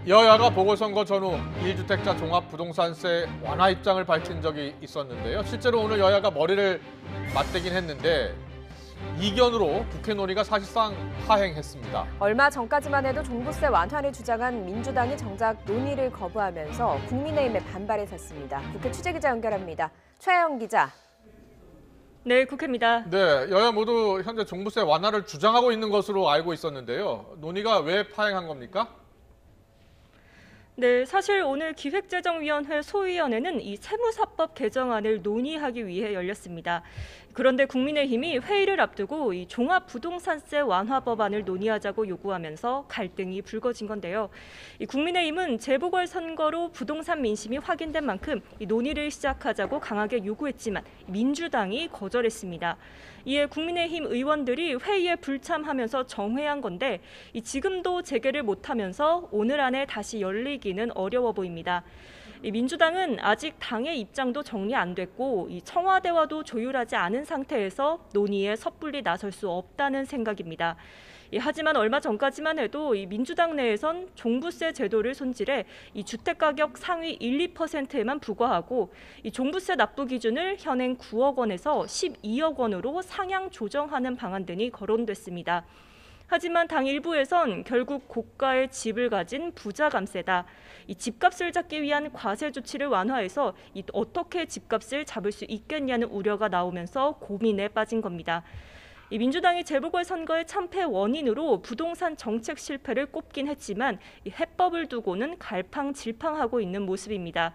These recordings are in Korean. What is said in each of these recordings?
여야가 보궐선거 전후 1주택자 종합부동산세 완화 입장을 밝힌 적이 있었는데요. 실제로 오늘 여야가 머리를 맞대긴 했는데 이견으로 국회 논의가 사실상 하행했습니다. 얼마 전까지만 해도 종부세 완화를 주장한 민주당이 정작 논의를 거부하면서 국민의힘의 반발에 섰습니다. 국회 취재기자 연결합니다. 최하영 기자. 네, 국회입니다. 네, 여야 모두 현재 종부세 완화를 주장하고 있는 것으로 알고 있었는데요. 논의가 왜 파행한 겁니까? 네, 사실 오늘 기획재정위원회 소위원회는 이 세무사법 개정안을 논의하기 위해 열렸습니다. 그런데 국민의힘이 회의를 앞두고 이 종합부동산세 완화 법안을 논의하자고 요구하면서 갈등이 불거진 건데요. 이 국민의힘은 재보궐선거로 부동산 민심이 확인된 만큼 이 논의를 시작하자고 강하게 요구했지만 민주당이 거절했습니다. 이에 국민의힘 의원들이 회의에 불참하면서 정회한 건데 지금도 재개를 못하면서 오늘 안에 다시 열리기는 어려워 보입니다. 민주당은 아직 당의 입장도 정리 안 됐고 청와대와도 조율하지 않은 상태에서 논의에 섣불리 나설 수 없다는 생각입니다. 하지만 얼마 전까지만 해도 민주당 내에선 종부세 제도를 손질해 주택가격 상위 1, 2%에만 부과하고 종부세 납부 기준을 현행 9억 원에서 12억 원으로 상향 조정하는 방안 등이 거론됐습니다. 하지만 당 일부에선 결국 고가의 집을 가진 부자 감세다. 집값을 잡기 위한 과세 조치를 완화해서 어떻게 집값을 잡을 수 있겠냐는 우려가 나오면서 고민에 빠진 겁니다. 민주당이 재보궐선거의 참패 원인으로 부동산 정책 실패를 꼽긴 했지만 해법을 두고는 갈팡질팡하고 있는 모습입니다.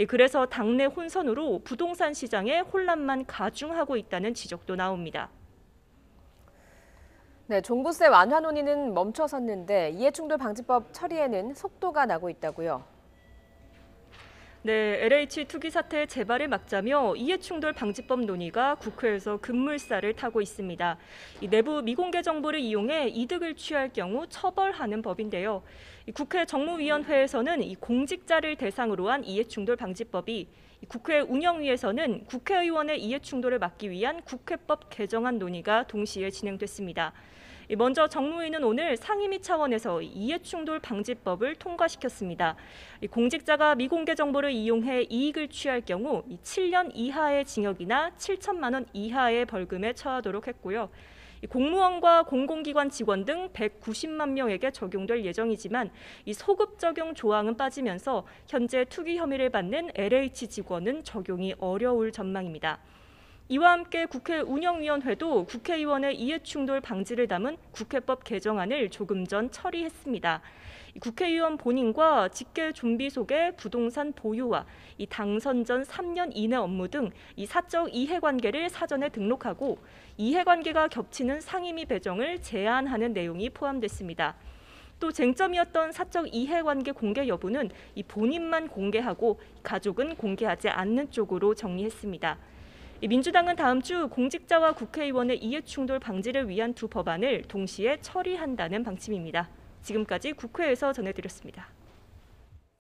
그래서 당내 혼선으로 부동산 시장의 혼란만 가중하고 있다는 지적도 나옵니다. 네, 종부세 완화 논의는 멈춰섰는데 이해충돌 방지법 처리에는 속도가 나고 있다고요. 네, LH 투기 사태 재발을 막자며 이해충돌 방지법 논의가 국회에서 급물살을 타고 있습니다. 내부 미공개 정보를 이용해 이득을 취할 경우 처벌하는 법인데요. 국회 정무위원회에서는 공직자를 대상으로 한 이해충돌 방지법이, 국회 운영위에서는 국회의원의 이해충돌을 막기 위한 국회법 개정안 논의가 동시에 진행됐습니다. 먼저 정무위는 오늘 상임위 차원에서 이해충돌 방지법을 통과시켰습니다. 공직자가 미공개 정보를 이용해 이익을 취할 경우 7년 이하의 징역이나 7천만 원 이하의 벌금에 처하도록 했고요. 공무원과 공공기관 직원 등 190만 명에게 적용될 예정이지만 소급 적용 조항은 빠지면서 현재 투기 혐의를 받는 LH 직원은 적용이 어려울 전망입니다. 이와 함께 국회 운영위원회도 국회의원의 이해충돌 방지를 담은 국회법 개정안을 조금 전 처리했습니다. 국회의원 본인과 직계 좀비 속의 부동산 보유와 당선 전 3년 이내 업무 등 사적 이해관계를 사전에 등록하고 이해관계가 겹치는 상임위 배정을 제한하는 내용이 포함됐습니다. 또 쟁점이었던 사적 이해관계 공개 여부는 본인만 공개하고 가족은 공개하지 않는 쪽으로 정리했습니다. 민주당은 다음 주 공직자와 국회의원의 이해충돌 방지를 위한 두 법안을 동시에 처리한다는 방침입니다. 지금까지 국회에서 전해드렸습니다.